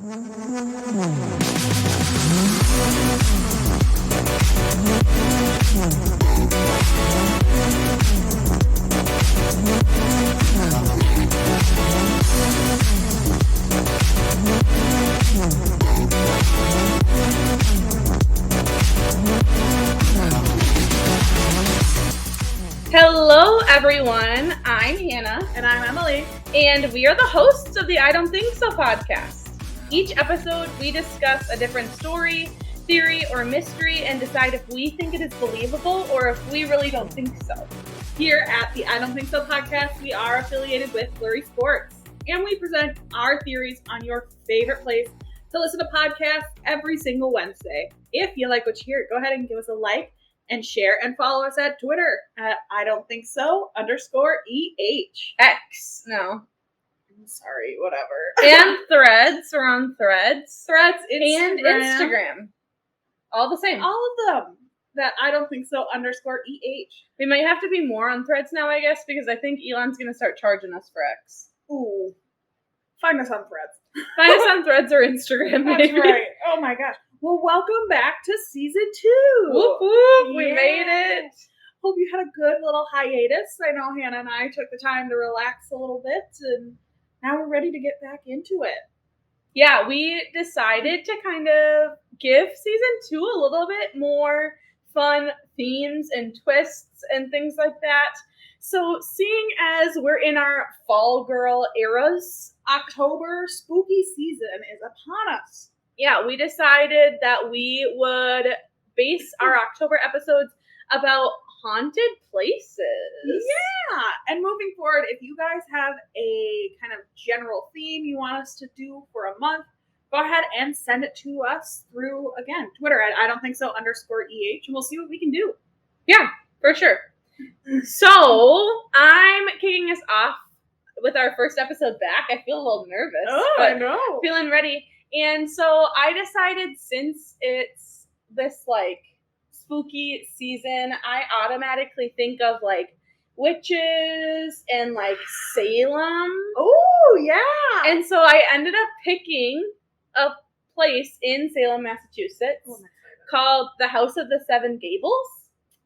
Hello, everyone. I'm Hannah. And I'm Emily. And we are the hosts of the I Don't Think So podcast. Each episode, we discuss a different story, theory, or mystery and decide if we think it is believable or if we really don't think so. Here at the I Don't Think So podcast, we are affiliated with Flurry Sports. And we present our theories on your favorite place to listen to podcasts every single Wednesday. If you like what you hear, go ahead and give us a like and share and follow us at Twitter at I Don't Think So _EH. X, no. I'm sorry, whatever. And Threads, we're on Threads. Threads, and Instagram. All the same. All of them. That I Don't Think So _EH. We might have to be more on Threads now, I guess, because I think Elon's going to start charging us for X. Ooh. Find us on Threads. Find us on Threads or Instagram. That's right. Oh my gosh. Well, welcome back to season 2. Whoop whoop, we made it. Hope you had a good little hiatus. I know Hannah and I took the time to relax a little bit, and now we're ready to get back into it. Yeah, we decided to kind of give season 2 a little bit more fun themes and twists and things like that. So seeing as we're in our fall girl eras, October spooky season is upon us. Yeah, we decided that we would base our October episodes about haunted places. Yeah, and moving forward, if you guys have a kind of general theme you want us to do for a month, go ahead and send it to us through, again, Twitter at I Don't Think So _EH, and we'll see what we can do. Yeah, for sure. So, I'm kicking us off with our first episode back. I feel a little nervous. Oh, I know. Feeling ready. And so I decided, since it's this like spooky season, I automatically think of like witches and like Salem. Oh, yeah. And so I ended up picking a place in Salem, Massachusetts called the House of the Seven Gables.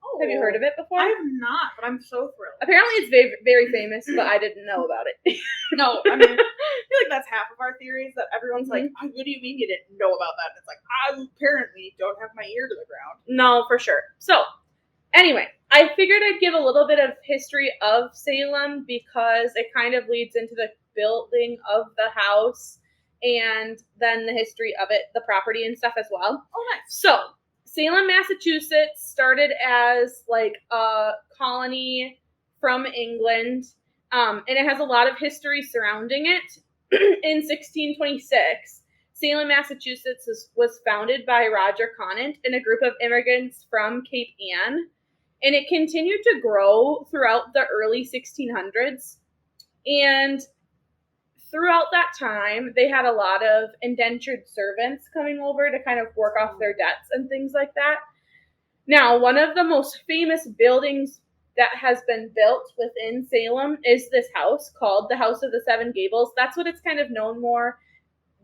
Oh, have you heard of it before? I have not, but I'm so thrilled. Apparently it's very, very famous, but I didn't know about it. No, I mean, I feel like that's half of our theories, that everyone's like, oh, what do you mean you didn't know about that? And it's like, I apparently don't have my ear to the ground. No, for sure. So, anyway, I figured I'd give a little bit of history of Salem because it kind of leads into the building of the house and then the history of it, the property and stuff as well. Oh, nice. So, Salem, Massachusetts started as like a colony from England, and it has a lot of history surrounding it. In 1626, Salem, Massachusetts was founded by Roger Conant and a group of immigrants from Cape Ann, and it continued to grow throughout the early 1600s. And throughout that time, they had a lot of indentured servants coming over to kind of work off their debts and things like that. Now, one of the most famous buildings that has been built within Salem is this house called the House of the Seven Gables. That's what it's kind of known more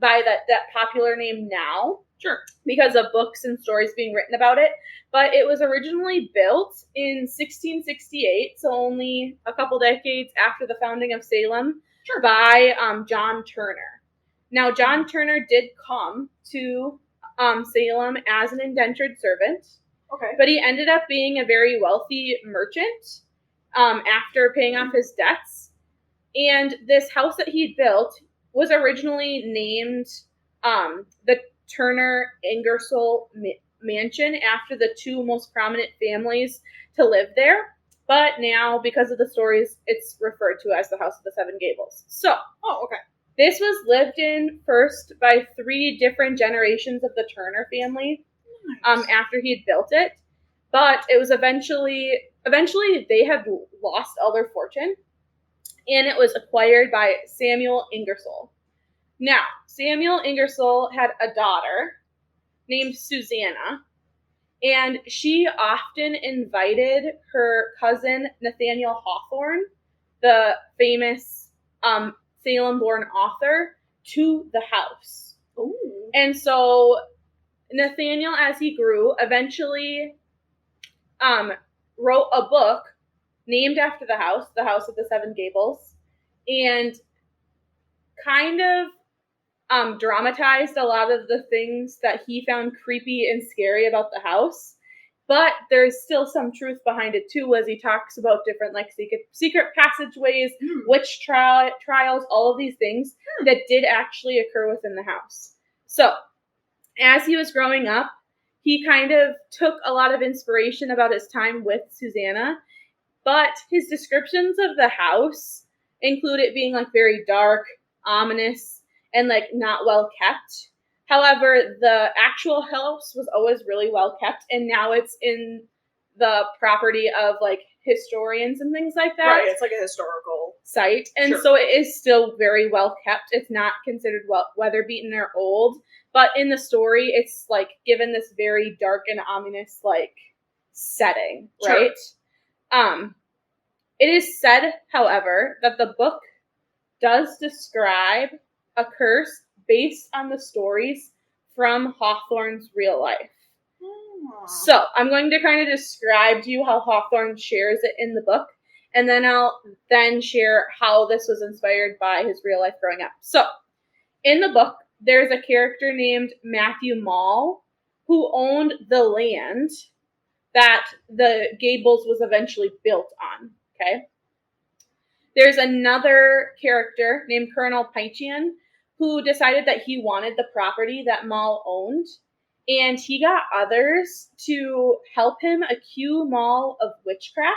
by that popular name now. Sure. Because of books and stories being written about it. But it was originally built in 1668, so only a couple decades after the founding of Salem. Sure. By John Turner. Now, John Turner did come to Salem as an indentured servant. Okay. But he ended up being a very wealthy merchant after paying off his debts. And this house that he built was originally named the Turner Ingersoll Mansion after the two most prominent families to live there. But now, because of the stories, it's referred to as the House of the Seven Gables. So, this was lived in first by 3 different generations of the Turner family. Nice. After he had built it. But it was eventually they had lost all their fortune, and it was acquired by Samuel Ingersoll. Now, Samuel Ingersoll had a daughter named Susanna, and she often invited her cousin Nathaniel Hawthorne, the famous Salem-born author, to the house. Ooh. And so Nathaniel, as he grew, eventually wrote a book named after the House of the Seven Gables, and kind of dramatized a lot of the things that he found creepy and scary about the house. But there's still some truth behind it too, as he talks about different like secret passageways, witch trials, all of these things that did actually occur within the house. So as he was growing up, he kind of took a lot of inspiration about his time with Susanna, but his descriptions of the house include it being like very dark, ominous, and like not well kept. However, the actual house was always really well kept, and now it's in the property of like historians and things like that. Right, it's like a historical site, and Sure. so it is still very well kept. It's not considered weather beaten or old, but in the story, it's like given this very dark and ominous like setting, Sure. right? It is said, however, that the book does describe a curse based on the stories from Hawthorne's real life. So I'm going to kind of describe to you how Hawthorne shares it in the book, and then I'll then share how this was inspired by his real life growing up. So in the book, there's a character named Matthew Mall who owned the land that the Gables was eventually built on, okay? There's another character named Colonel Pychian who decided that he wanted the property that Mall owned, and he got others to help him accuse Mall of witchcraft,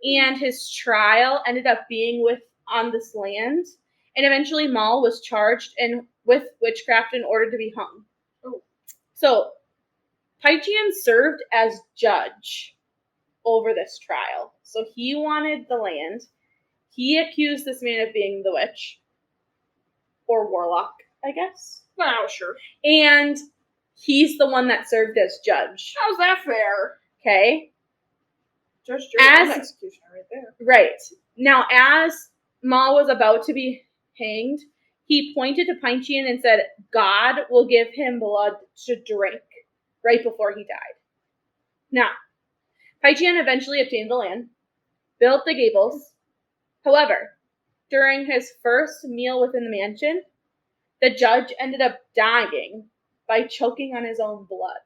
and his trial ended up being on this land, and eventually Mall was charged with witchcraft in order to be hung. Oh. So Pychian served as judge over this trial. So he wanted the land. He accused this man of being the witch. Or warlock, I guess. Oh, sure. And he's the one that served as judge. How's that fair? Okay? Judge Jury, executioner right there. Right. Now, as Mall was about to be hanged, he pointed to Pychian and said, God will give him blood to drink right before he died. Now, Pychian eventually obtained the land, built the Gables. However, during his first meal within the mansion, the judge ended up dying by choking on his own blood.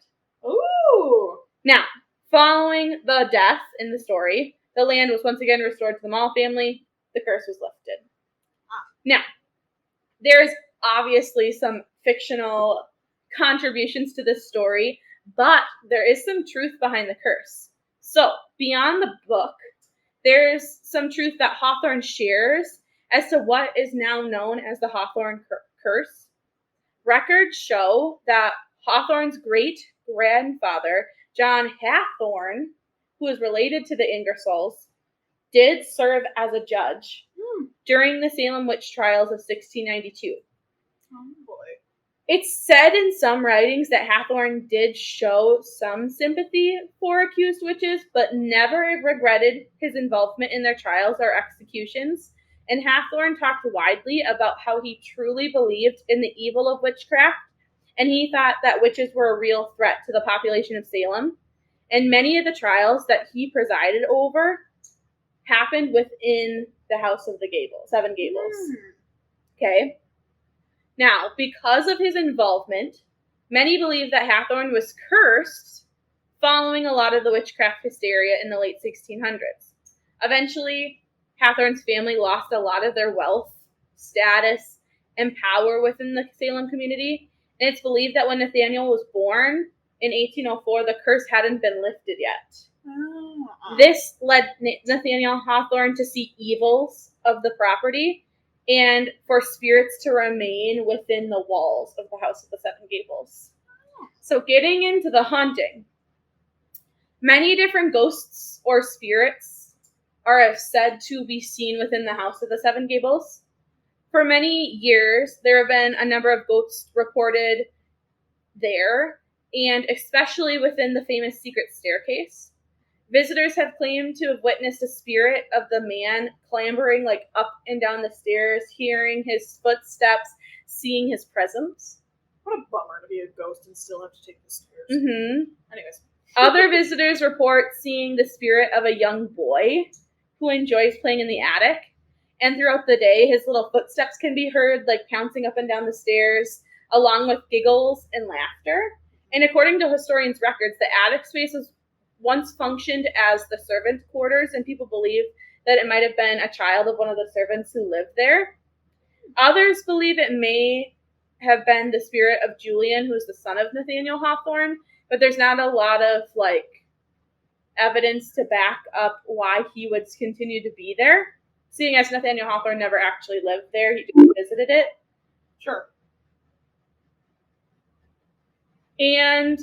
Ooh! Now, following the death in the story, the land was once again restored to the Mall family. The curse was lifted. Now, there's obviously some fictional contributions to this story, but there is some truth behind the curse. So, beyond the book, there's some truth that Hawthorne shares as to what is now known as the Hawthorne curse. Records show that Hawthorne's great-grandfather, John Hathorne, who is related to the Ingersolls, did serve as a judge during the Salem witch trials of 1692. Oh, boy. It's said in some writings that Hathorne did show some sympathy for accused witches, but never regretted his involvement in their trials or executions. And Hathorne talked widely about how he truly believed in the evil of witchcraft, and he thought that witches were a real threat to the population of Salem. And many of the trials that he presided over happened within the House of the Gables, Seven Gables. Okay? Now, because of his involvement, many believe that Hathorne was cursed following a lot of the witchcraft hysteria in the late 1600s. Eventually, Hathorne's family lost a lot of their wealth, status, and power within the Salem community, and it's believed that when Nathaniel was born in 1804, the curse hadn't been lifted yet. This led Nathaniel Hawthorne to see evils of the property and for spirits to remain within the walls of the House of the Seven Gables. So getting into the haunting, many different ghosts or spirits are said to be seen within the House of the Seven Gables. For many years, there have been a number of ghosts reported there, and especially within the famous secret staircase. Visitors have claimed to have witnessed a spirit of the man clambering up and down the stairs, hearing his footsteps, seeing his presence. What a bummer to be a ghost and still have to take the stairs. Mm-hmm. Anyways. Other visitors report seeing the spirit of a young boy who enjoys playing in the attic. And throughout the day, his little footsteps can be heard, like pouncing up and down the stairs, along with giggles and laughter. And according to historians' records, the attic space was once functioned as the servant quarters, and people believe that it might have been a child of one of the servants who lived there. Others believe it may have been the spirit of Julian, who is the son of Nathaniel Hawthorne, but there's not a lot of evidence to back up why he would continue to be there, seeing as Nathaniel Hawthorne never actually lived there. He just visited it. Sure. And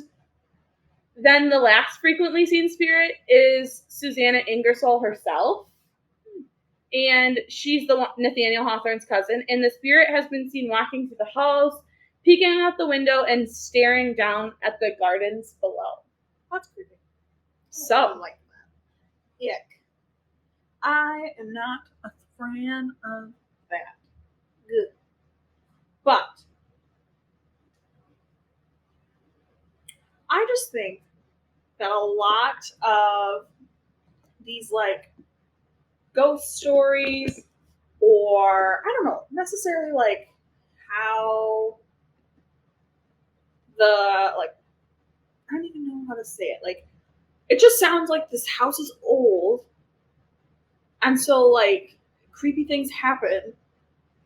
then the last frequently seen spirit is Susanna Ingersoll herself. And she's Nathaniel Hawthorne's cousin. And the spirit has been seen walking through the halls, peeking out the window, and staring down at the gardens below. That's creepy. So, I don't like that. Ick. I am not a fan of that. Good. But I just think that a lot of these ghost stories, or I don't know, necessarily how I don't even know how to say it. It just sounds like this house is old, and so creepy things happen,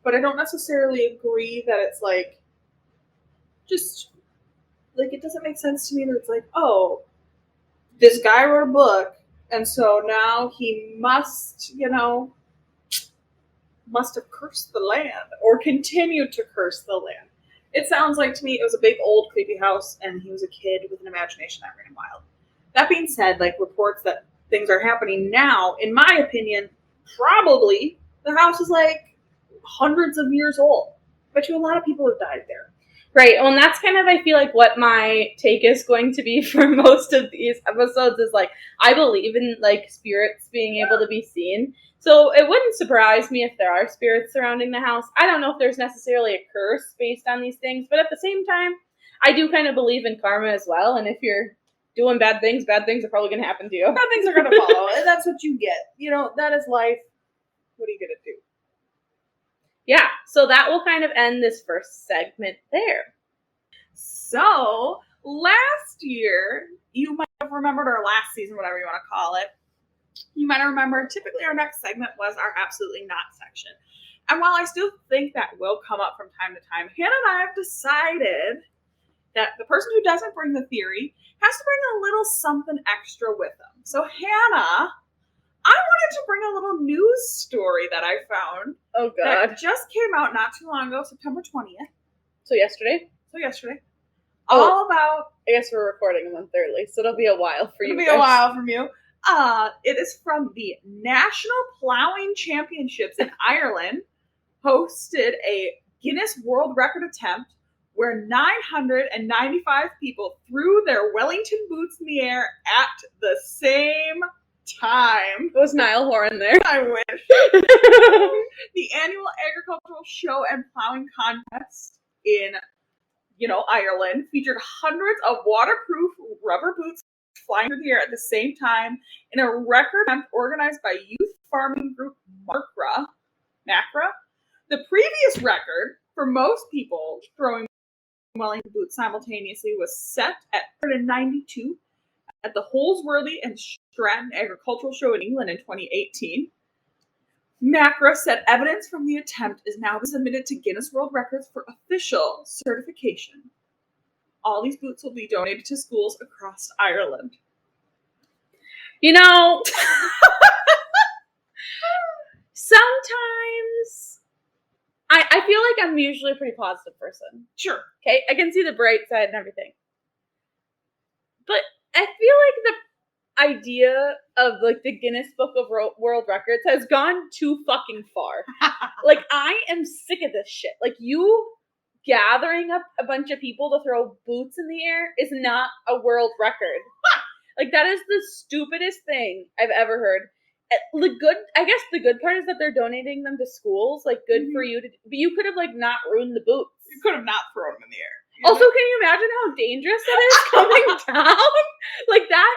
but I don't necessarily agree that it's just it doesn't make sense to me that it's oh, this guy wrote a book, and so now he must have cursed the land or continued to curse the land. It sounds like to me it was a big old creepy house and he was a kid with an imagination that ran wild. That being said, reports that things are happening now, in my opinion, probably the house is hundreds of years old. Bet you a lot of people have died there. Right. Well, and that's kind of, I feel what my take is going to be for most of these episodes is I believe in spirits being able to be seen. So it wouldn't surprise me if there are spirits surrounding the house. I don't know if there's necessarily a curse based on these things, but at the same time, I do kind of believe in karma as well. And if you're doing bad things are probably going to happen to you. Bad things are going to follow, and that's what you get. That is life. What are you going to do? Yeah, so that will kind of end this first segment there. So, last year, you might have remembered, or last season, whatever you want to call it, you might have remembered, typically our next segment was our Absolutely Not section. And while I still think that will come up from time to time, Hannah and I have decided that the person who doesn't bring the theory has to bring a little something extra with them. So, Hannah, I wanted to bring a little news story that I found. Oh, God. That just came out not too long ago, September 20th. So yesterday? All about... I guess we're recording a month early, so it'll be a while for you. It'll be a while from you. It is from the National Plowing Championships in Ireland, hosted a Guinness World Record attempt where 995 people threw their Wellington boots in the air at the same time. Was Niall Horan there? I wish. The annual agricultural show and plowing contest in, Ireland featured hundreds of waterproof rubber boots flying through the air at the same time in a record attempt organized by youth farming group Macra. The previous record for most people throwing Wellington boots simultaneously was set at 192 at the Holsworthy and Stratton Agricultural Show in England in 2018. Macra said evidence from the attempt is now submitted to Guinness World Records for official certification. All these boots will be donated to schools across Ireland. Sometimes I feel like I'm usually a pretty positive person. Sure. Okay, I can see the bright side and everything. But I feel like the idea of the Guinness Book of World Records has gone too fucking far. I am sick of this shit. You gathering up a bunch of people to throw boots in the air is not a world record. That is the stupidest thing I've ever heard. I guess the good part is that they're donating them to schools. Good for you to, but you could have not ruined the boots. You could have not thrown them in the air. Also, can you imagine how dangerous that is coming down? Like that,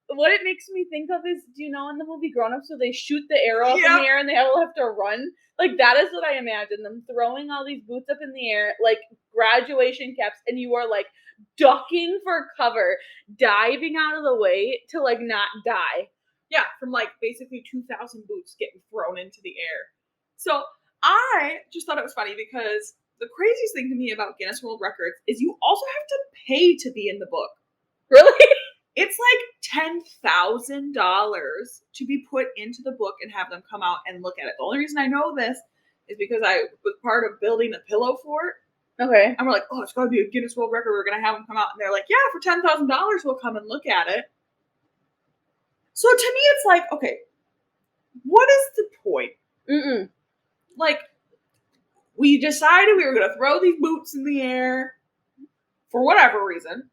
what it makes me think of is, do you know in the movie Grown Ups where they shoot the arrow up in the air and they all have to run? Like that is what I imagine, them throwing all these boots up in the air, like graduation caps, and you are like ducking for cover, diving out of the way to like not die. Yeah, from like basically 2,000 boots getting thrown into the air. So I just thought it was funny because the craziest thing to me about Guinness World Records is you also have to pay to be in the book. Really? It's like $10,000 to be put into the book and have them come out and look at it. The only reason I know this is because I was part of building a pillow fort. Okay. And we're like, oh, it's got to be a Guinness World Record. We're going to have them come out. And they're like, yeah, for $10,000, we'll come and look at it. So to me, it's like, okay, what is the point? Like, we decided we were going to throw these boots in the air for whatever reason.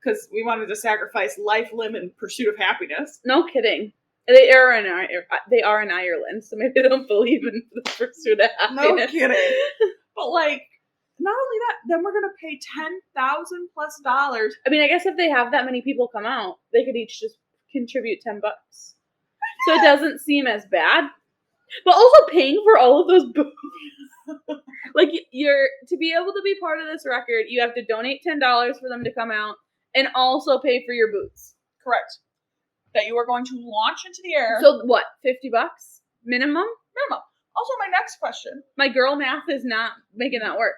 Because we wanted to sacrifice life, limb, and pursuit of happiness. No kidding. They are in Ireland, so maybe they don't believe in the pursuit of happiness. No kidding. But like, not only that, then we're gonna pay $10,000+. I mean, I guess if they have that many people come out, they could each just contribute $10. So it doesn't seem as bad. But also paying for all of those boots. Like, you're to be able to be part of this record, you have to donate $10 for them to come out. And also pay for your boots. Correct. That you are going to launch into the air. So what, $50 minimum? Minimum. Also, my next question. My girl math is not making that work.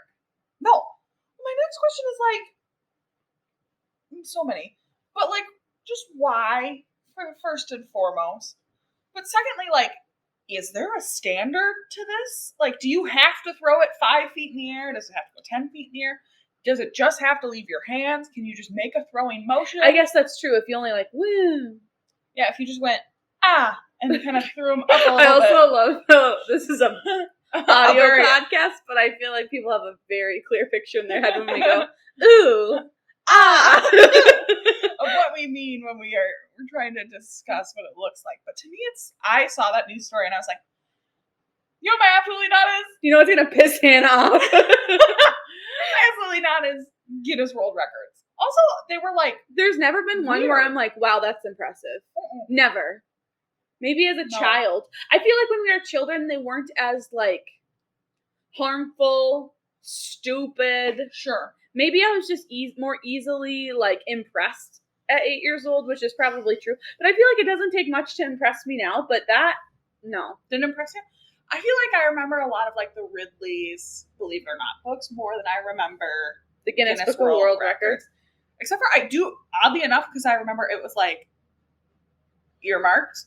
No. My next question is like, so many. But like, just why, for first and foremost. But secondly, like, is there a standard to this? Like, do you have to throw it 5 feet in the air? Does it have to go 10 feet in the air? Does it just have to leave your hands? Can you just make a throwing motion? I guess that's true. If you only like, woo. Yeah, if you just went, and kind of threw them up a little bit. I also love, this is a audio podcast, but I feel like people have a very clear picture in their head when we go, ooh, of what we mean when we're trying to discuss what it looks like. But to me, I saw that news story and I was like, you know what my absolutely not is? You know what's going to piss Hannah off? Absolutely not is Guinness World Records. Also, they were like, there's never been one where I'm like, wow, that's impressive. Never. Maybe as a child. I feel like when we were children, they weren't as like harmful, stupid. Sure. Maybe I was just more easily like impressed at 8 years old, which is probably true. But I feel like it doesn't take much to impress me now. But that, no. Didn't impress you? I feel like I remember a lot of like the Ridley's Believe It or Not books more than I remember the Guinness Book of World Records. Except for I do, oddly enough, because I remember it was like earmarked,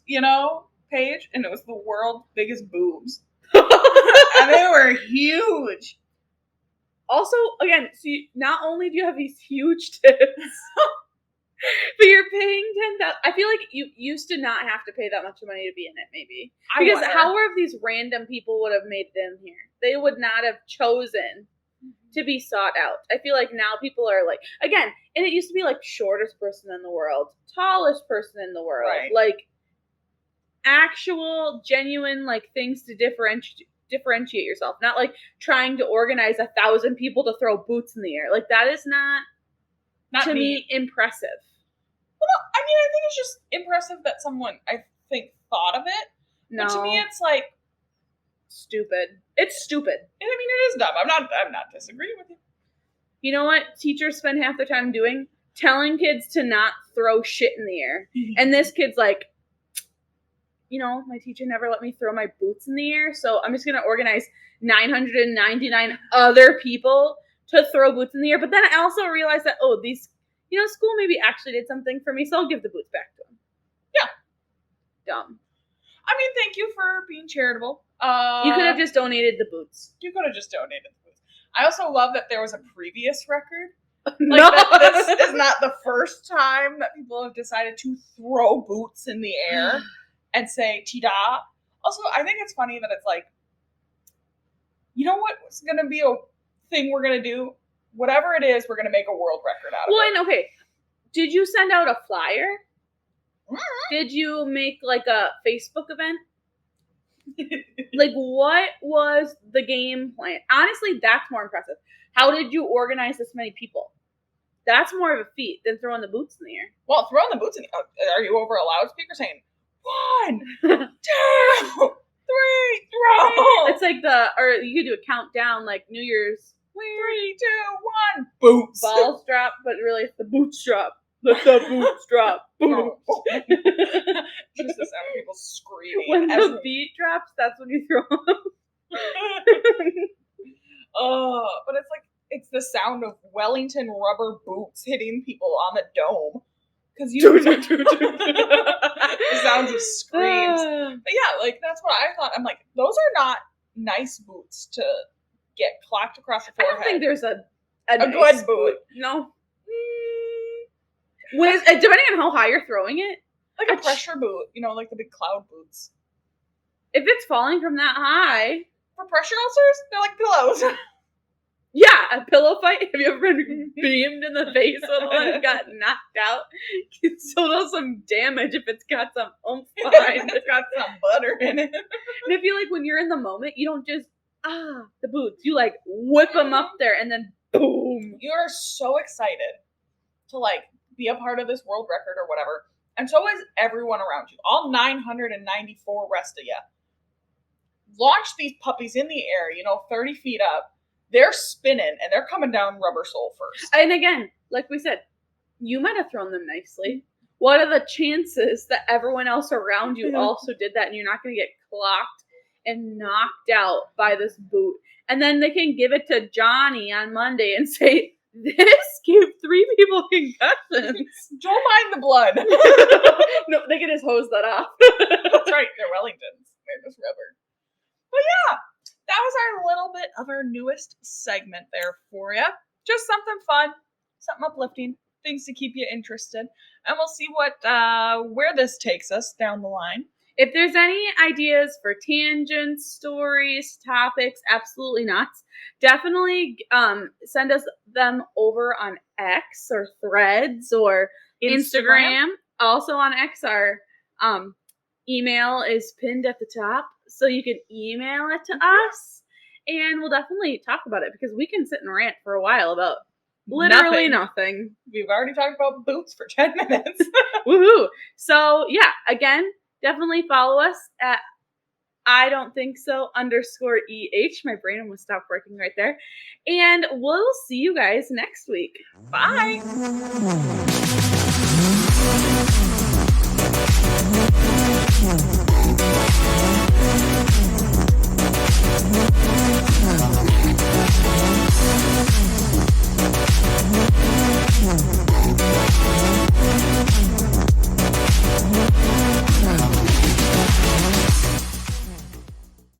page, and it was the world's biggest boobs. And they were huge. Also, again, so not only do you have these huge tits, but you're paying $10,000. I feel like you used to not have to pay that much money to be in it, maybe. Because how are these random people would have made it in here? They would not have chosen to be sought out. I feel like now people are like, again, and it used to be like shortest person in the world, tallest person in the world, right. Like actual, genuine, like things to differentiate yourself. Not like trying to organize 1,000 people to throw boots in the air. Like that is not to me impressive. Well, no, I mean, I think it's just impressive that someone, I think, thought of it. No. But to me, it's like stupid. It's stupid. And I mean, it is dumb. I'm not disagreeing with you. You know what teachers spend half their time doing? Telling kids to not throw shit in the air. And this kid's like, my teacher never let me throw my boots in the air, so I'm just going to organize 999 other people to throw boots in the air. But then I also realized that, these, school maybe actually did something for me, so I'll give the boots back to them. Yeah. Dumb. I mean, thank you for being charitable. You could have just donated the boots. You could have just donated the boots. I also love that there was a previous record. No. This is not the first time that people have decided to throw boots in the air and say, Tida. Also, I think it's funny that it's like, you know what's going to be a thing we're going to do? Whatever it is, we're going to make a world record out of it. Well, and okay, did you send out a flyer? Mm-hmm. Did you make like a Facebook event? Like, what was the game plan? Honestly, that's more impressive. How did you organize this many people? That's more of a feat than throwing the boots in the air. Well, throwing the boots in the air. Are you over a loudspeaker saying 1, 2, 3, throw? It's like or you could do a countdown like New Year's. 3, 2, 1. Boots. Balls drop, but really it's the boots drop. Let the boots drop. Boots. Just the sound of people screaming. When the beat drops, that's when you throw them. But it's the sound of Wellington rubber boots hitting people on the dome. Because the sounds of screams. But yeah, like that's what I thought. I'm like, those are not nice boots to get clocked across the forehead. I don't think there's a nice good boot. No. When depending on how high you're throwing it. Like a pressure boot, like the big cloud boots. If it's falling from that high. For pressure ulcers, they're like pillows. Yeah, a pillow fight. Have you ever been beamed in the face when one got knocked out? It still does some damage if it's got some oomph behind it. It's got some butter in it. And I feel like when you're in the moment, you don't just, the boots. You like whip them up there and then boom. You're so excited to like be a part of this world record or whatever. And so is everyone around you. All 994 rest of you. Launch these puppies in the air, 30 feet up. They're spinning, and they're coming down rubber sole first. And again, like we said, you might have thrown them nicely. What are the chances that everyone else around you also did that, and you're not going to get clocked and knocked out by this boot? And then they can give it to Johnny on Monday and say, this gave 3 people concussions. Don't mind the blood. No, they can just hose that off. That's right. They're Wellingtons. They're just rubber. But yeah, that was our little bit of our newest segment there for you. Just something fun, something uplifting, things to keep you interested. And we'll see where this takes us down the line. If there's any ideas for tangents, stories, topics, absolutely nuts, definitely send us them over on X or Threads or Instagram. Also on X, our email is pinned at the top, so you can email it to us, and we'll definitely talk about it because we can sit and rant for a while about literally nothing. We've already talked about boots for 10 minutes. Woohoo! So yeah, again, definitely follow us at I don't think so _EH. My brain almost stopped working right there. And we'll see you guys next week. Bye.